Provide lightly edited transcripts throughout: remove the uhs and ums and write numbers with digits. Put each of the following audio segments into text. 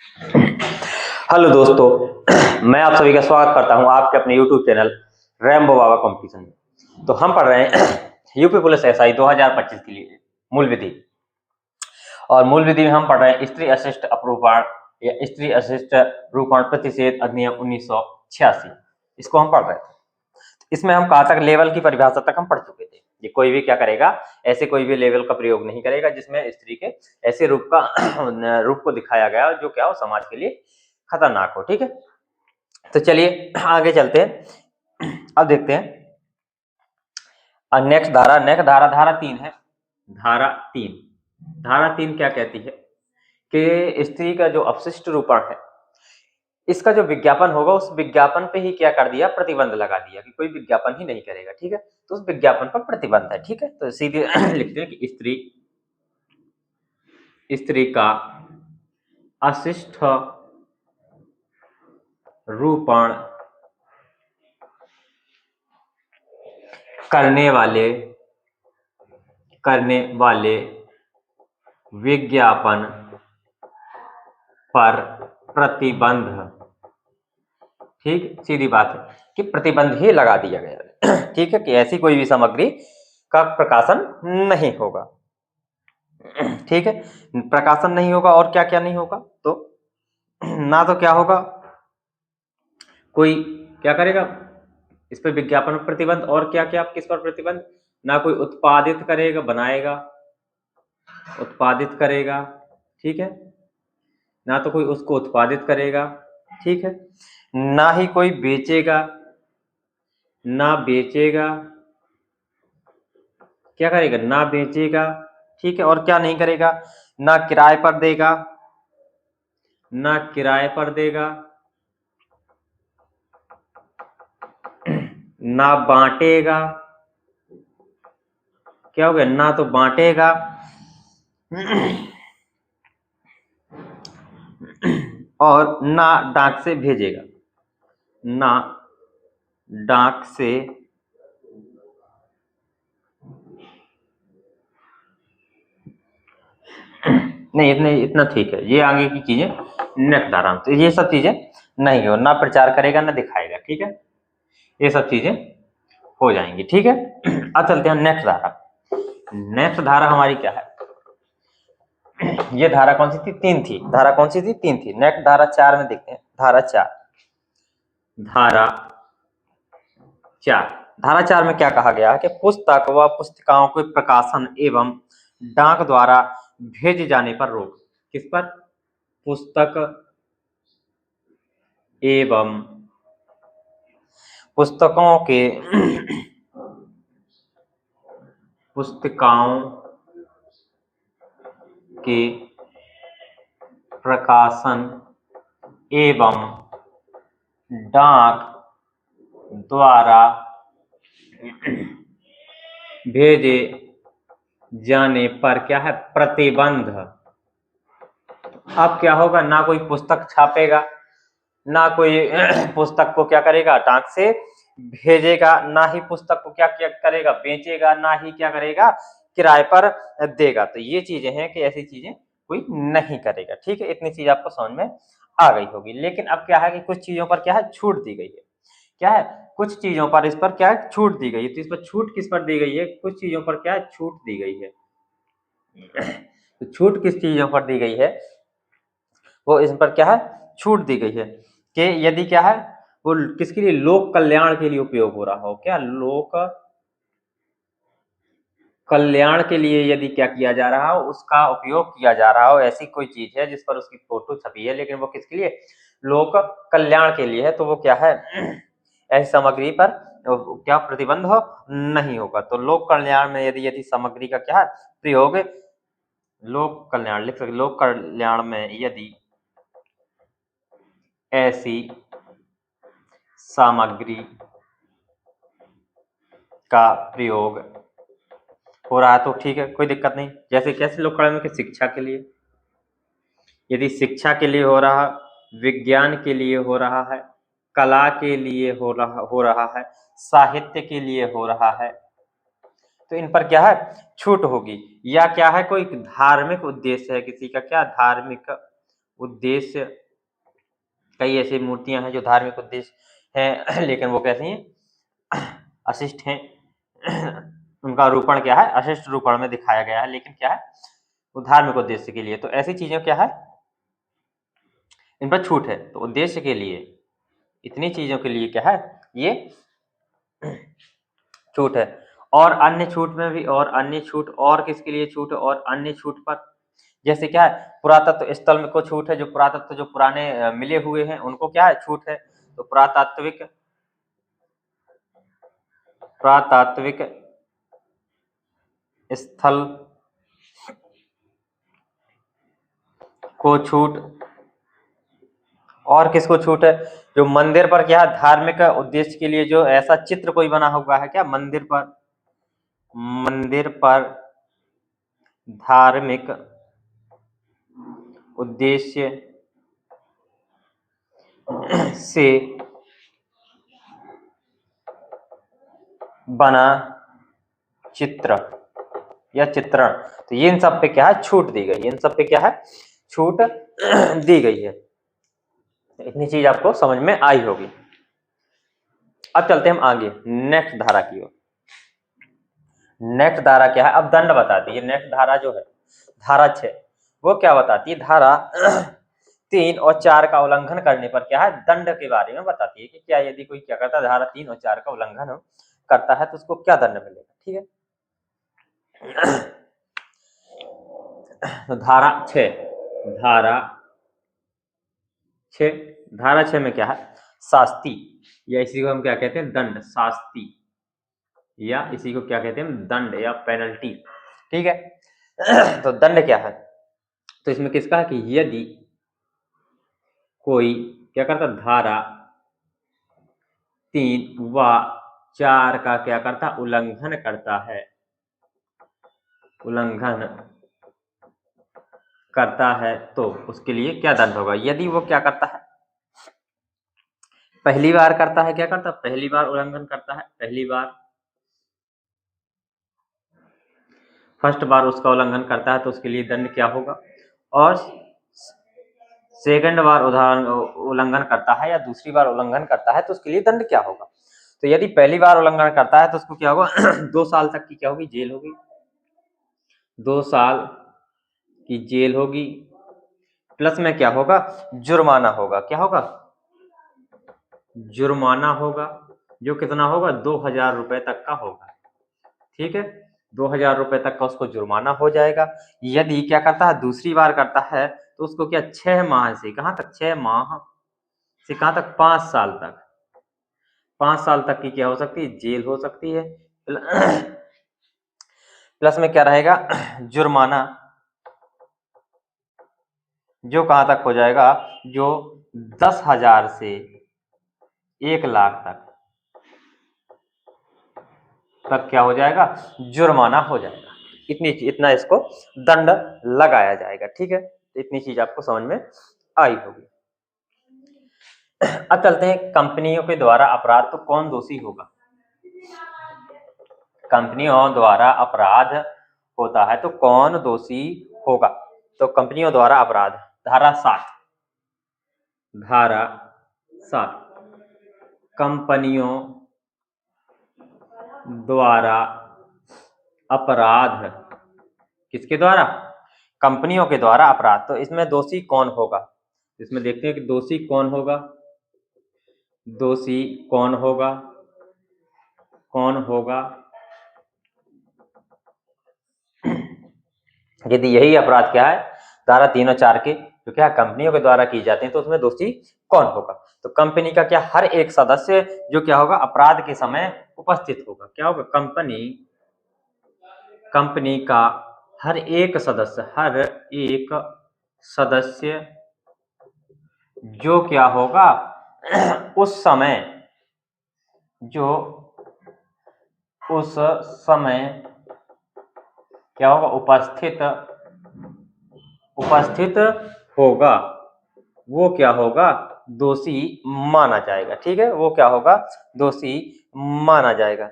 Hello दोस्तों, मैं आप सभी का स्वागत करता हूं आपके अपने यूट्यूब चैनल रैम्बो बाबा कंपटीशन में। तो हम पढ़ रहे हैं यूपी पुलिस एसआई 2025 के लिए मूल विधि। और मूल विधि में हम पढ़ रहे हैं स्त्री अशिष्ट अपरूपण या स्त्री अशिष्ट रूपण प्रतिषेध अधिनियम 1986। इसको हम पढ़ रहे थे। इसमें हम कहाँ तक लेवल की परिभाषा तक हम पढ़ चुके थे। ये कोई भी क्या करेगा, ऐसे कोई भी लेवल का प्रयोग नहीं करेगा जिसमें स्त्री के ऐसे रूप को दिखाया गया जो क्या हो समाज के लिए खतरनाक हो। ठीक है, तो चलिए आगे चलते हैं। अब देखते हैं नेक्स्ट धारा 3 है। धारा 3 क्या कहती है कि स्त्री का जो अपशिष्ट रूपण है इसका जो विज्ञापन होगा उस विज्ञापन पे ही क्या कर दिया, प्रतिबंध लगा दिया कि कोई विज्ञापन ही नहीं करेगा। ठीक है, तो उस विज्ञापन पर प्रतिबंध है। ठीक है, तो सीधे लिखते हैं कि स्त्री का अशिष्ट रूपण करने वाले विज्ञापन पर प्रतिबंध। ठीक, सीधी बात है कि प्रतिबंध ही लगा दिया गया है। ठीक है, कि ऐसी कोई भी सामग्री का प्रकाशन नहीं होगा। ठीक है, प्रकाशन नहीं होगा और क्या क्या नहीं होगा, तो ना तो क्या होगा, कोई क्या करेगा इस पर विज्ञापन पर प्रतिबंध, और क्या क्या किस पर प्रतिबंध, ना कोई उत्पादित करेगा उत्पादित करेगा। ठीक है, ना तो कोई उसको उत्पादित करेगा। ठीक है, ना ही कोई बेचेगा, क्या करेगा, ना बेचेगा। ठीक है, और क्या नहीं करेगा, ना किराए पर देगा, ना बांटेगा। क्या हो गया, ना तो बांटेगा और ना डाक से भेजेगा, नहीं इतना ठीक है। ये आगे की चीजें नेक्स्ट धारा में, तो ये सब चीजें नहीं हो, ना प्रचार करेगा ना दिखाएगा। ठीक है, ये सब चीजें हो जाएंगी। ठीक है, अब चलते हैं नेक्स्ट धारा हमारी क्या है। ये धारा कौन सी थी, 3 थी। धारा कौन सी थी, 3 थी। नेक्स्ट धारा 4 में देखते हैं। धारा 4 में क्या कहा गया है कि पुस्तक व पुस्तिकाओं के प्रकाशन एवं डाक द्वारा भेजे जाने पर रोक। किस पर, पुस्तक एवं पुस्तिकाओं के प्रकाशन एवं डाक द्वारा भेजे जाने पर क्या है, प्रतिबंध। अब क्या होगा, ना कोई पुस्तक छापेगा, ना कोई पुस्तक को क्या करेगा, डाक से भेजेगा, ना ही पुस्तक को क्या क्या करेगा, बेचेगा, ना ही क्या करेगा, किराए पर देगा। तो ये चीजें हैं कि ऐसी चीजें कोई नहीं करेगा। ठीक है, इतनी चीज आपको समझ में आ गई होगी। लेकिन अब क्या है कि कुछ चीजों पर क्या है, छूट दी गई है। क्या है, कुछ चीजों पर इस पर क्या है, छूट दी गई है। तो इस पर छूट किस पर दी गई है, कुछ चीजों पर क्या है, छूट दी गई है। तो छूट किस चीजों पर दी गई है, वो इस पर क्या है, छूट दी गई है कि यदि क्या है, वो किसके लिए, लोक कल्याण के लिए उपयोग हो रहा हो। क्या, लोक कल्याण के लिए यदि क्या किया जा रहा हो, उसका उपयोग किया जा रहा हो, ऐसी कोई चीज है जिस पर उसकी फोटो छपी है लेकिन वो किसके लिए, लोक कल्याण के लिए है, तो वो क्या है, ऐसी सामग्री पर क्या प्रतिबंध हो नहीं होगा। तो लोक कल्याण में यदि सामग्री का क्या है प्रयोग, लोक कल्याण लिख सकते, लोक कल्याण में यदि ऐसी सामग्री का प्रयोग हो रहा है तो ठीक है, कोई दिक्कत नहीं। जैसे कैसे लोक कल्याण में, शिक्षा के लिए, यदि शिक्षा के लिए हो रहा, विज्ञान के लिए हो रहा है, कला के लिए हो रहा है, साहित्य के लिए हो रहा है, तो इन पर क्या है, छूट होगी। या क्या है, कोई धार्मिक उद्देश्य है किसी का, क्या धार्मिक उद्देश्य, कई ऐसी मूर्तियां हैं जो धार्मिक उद्देश्य हैं लेकिन वो कैसी हैं, अशिष्ट हैं। उनका रूपण क्या है, अशिष्ट रूपण में दिखाया गया है, लेकिन क्या है, वो धार्मिक उद्देश्य के लिए। तो ऐसी चीजें क्या है, इन पर छूट है। तो उद्देश्य के लिए, इतनी चीजों के लिए क्या है, ये छूट है। और अन्य छूट में भी, और अन्य छूट, और किसके लिए छूट है, और अन्य छूट पर जैसे क्या है, पुरातत्व स्थल में को छूट है, जो पुरातत्व जो पुराने मिले हुए हैं उनको क्या है, छूट है। तो पुरातात्विक स्थल को छूट। और किसको छूट है, जो मंदिर पर क्या है, धार्मिक उद्देश्य के लिए जो ऐसा चित्र कोई बना हुआ है क्या, मंदिर पर धार्मिक उद्देश्य से बना चित्र या चित्रण, तो ये इन सब पे क्या है, छूट दी गई है। इन सब पे क्या है, छूट दी गई है। इतनी चीज आपको समझ में आई होगी। अब चलते हैं हम आगे नेक्स्ट धारा की ओर। नेक्स्ट धारा क्या है, अब दंड बताती है। नेक्स्ट धारा जो है, धारा 6, वो क्या बताती है, धारा 3 और 4 का उल्लंघन करने पर क्या है, दंड के बारे में बताती है कि क्या यदि कोई क्या करता है, धारा 3 और 4 का उल्लंघन करता है तो उसको क्या दंड मिलेगा। ठीक है, तो धारा 6, धारा 6 में क्या है, शास्ति, या इसी को हम क्या कहते हैं, दंड, शास्ति, या इसी को क्या कहते हैं, दंड या पेनल्टी। ठीक है, तो दंड क्या है, तो इसमें किसका है कि यदि कोई क्या करता, धारा 3 व 4 का क्या करता, उल्लंघन करता है तो उसके लिए क्या दंड होगा। यदि वो क्या करता है, पहली बार करता है, क्या करता, पहली बार उल्लंघन करता है, पहली बार, फर्स्ट बार उसका उल्लंघन करता है तो उसके लिए दंड क्या होगा, और सेकंड बार उल्लंघन करता है या दूसरी बार उल्लंघन करता है तो उसके लिए दंड क्या होगा। तो यदि पहली बार उल्लंघन करता है तो उसको क्या होगा, 2 साल तक की क्या होगी, जेल होगी, 2 साल की जेल होगी, प्लस में क्या होगा, जुर्माना होगा। क्या होगा, जुर्माना होगा, जो कितना होगा, 2000 रुपए तक का होगा। ठीक है, 2000 रुपए तक का उसको जुर्माना हो जाएगा। यदि क्या करता है, दूसरी बार करता है तो उसको क्या, 6 माह से कहां तक, 6 माह से कहां तक, 5 साल तक, 5 साल तक की क्या हो सकती है, जेल हो सकती है। प्लस में क्या रहेगा, जुर्माना, जो कहां तक हो जाएगा, जो 10,000 से 1,00,000 तक क्या हो जाएगा, जुर्माना हो जाएगा। इतना इसको दंड लगाया जाएगा। ठीक है, इतनी चीज आपको समझ में आई होगी। अब चलते हैं कंपनियों के द्वारा अपराध, तो कौन दोषी होगा। कंपनियों द्वारा अपराध होता है तो कौन दोषी होगा। तो कंपनियों द्वारा अपराध, धारा 7, कंपनियों द्वारा अपराध, किसके द्वारा, कंपनियों के द्वारा अपराध। तो इसमें दोषी कौन होगा, इसमें देखते हैं कि दोषी कौन होगा, दोषी कौन होगा, यदि यही अपराध क्या है, धारा 3 और 4 के जो क्या कंपनियों के द्वारा की जाते हैं तो उसमें दोषी कौन होगा। तो कंपनी का क्या, हर एक सदस्य जो क्या होगा, अपराध के समय उपस्थित होगा। क्या होगा, कंपनी का हर एक सदस्य जो क्या होगा, उस समय क्या होगा, उपस्थित होगा, वो क्या होगा, दोषी माना जाएगा। ठीक है, वो क्या होगा, दोषी माना जाएगा।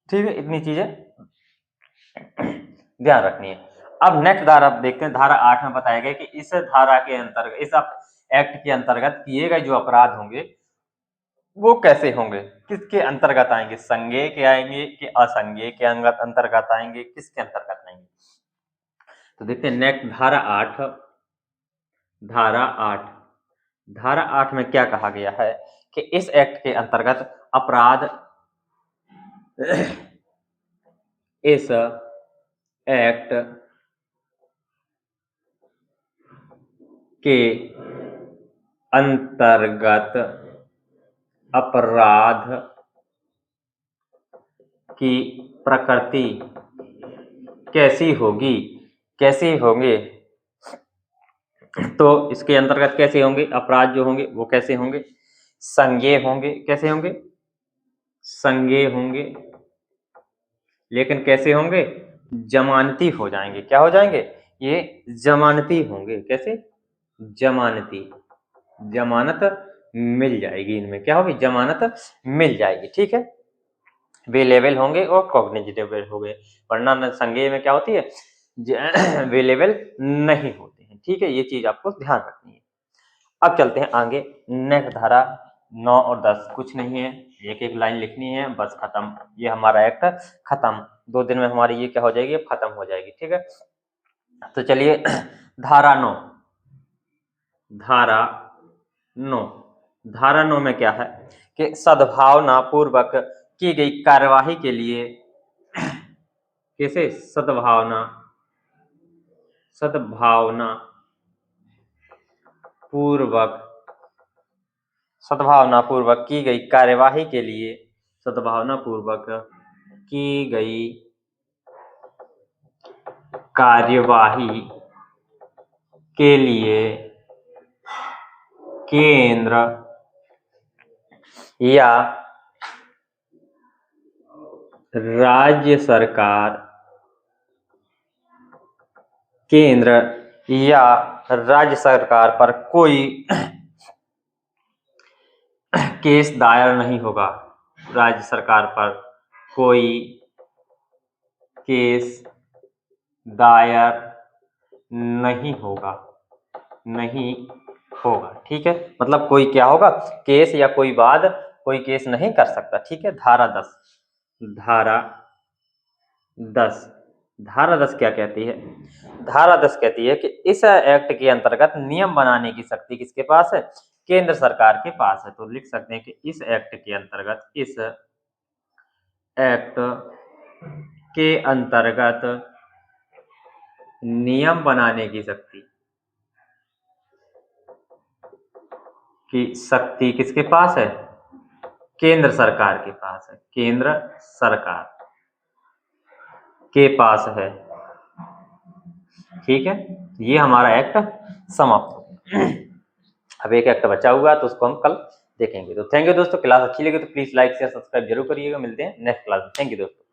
ठीक है, इतनी चीजें ध्यान रखनी है। अब नेक्स्ट धारा आप देखते हैं, धारा 8 में बताया गया कि इस धारा के अंतर्गत, इस एक्ट के अंतर्गत किए गए जो अपराध होंगे वो कैसे होंगे, किसके अंतर्गत आएंगे, संज्ञेय के आएंगे कि असंज्ञेय के अंतर्गत आएंगे, किसके अंतर्गत आएंगे। तो देखते हैं नेक्स्ट धारा 8, धारा 8 में क्या कहा गया है कि इस एक्ट के अंतर्गत अपराध इस एक्ट के अंतर्गत अपराध की प्रकृति कैसी होगी, कैसे होंगे, तो इसके अंतर्गत कैसे होंगे अपराध जो होंगे वो कैसे होंगे, संज्ञेय होंगे। कैसे होंगे, संज्ञेय होंगे, लेकिन कैसे होंगे, जमानती हो जाएंगे। क्या हो जाएंगे, ये जमानती होंगे। कैसे, जमानती, जमानत मिल जाएगी इनमें, क्या होगी, जमानत मिल जाएगी। ठीक है, वेलेबल होंगे और कॉग्निजेबल हो गए, वरना संज्ञेय में क्या होती है, वेलेबल नहीं होते हैं। ठीक है, ये चीज आपको ध्यान रखनी है। अब चलते हैं आगे, नेक्स्ट धारा 9 और 10 कुछ नहीं है, एक एक लाइन लिखनी है बस, खत्म। ये हमारा एक्ट खत्म, 2 दिन में हमारी ये क्या हो जाएगी, खत्म हो जाएगी। ठीक है, तो चलिए धारा 9, धारा 9 में क्या है कि सद्भावना पूर्वक की गई कार्यवाही के लिए, कैसे, सद्भावना पूर्वक की गई कार्यवाही के लिए, सद्भावना पूर्वक की गई कार्यवाही के लिए केंद्र या राज्य सरकार, केंद्र या राज्य सरकार पर कोई केस दायर नहीं होगा, राज्य सरकार पर कोई केस दायर नहीं होगा, नहीं होगा। ठीक है, मतलब कोई क्या होगा, केस या कोई वाद, कोई केस नहीं कर सकता। ठीक है, धारा 10, धारा 10 क्या कहती है, धारा 10 कहती है कि इस एक्ट के अंतर्गत नियम बनाने की शक्ति किसके पास है, केंद्र सरकार के पास है। तो लिख सकते हैं कि इस एक्ट के अंतर्गत, इस एक्ट के अंतर्गत नियम बनाने की शक्ति किसके पास है, केंद्र सरकार के पास है, केंद्र सरकार के पास है। ठीक है, ये हमारा एक्ट समाप्त हो। अब एक एक्ट बचा हुआ है तो उसको हम कल देखेंगे। तो थैंक यू दोस्तों, क्लास अच्छी लगी तो प्लीज लाइक शेयर सब्सक्राइब जरूर करिएगा। मिलते हैं नेक्स्ट क्लास में। थैंक यू दोस्तों।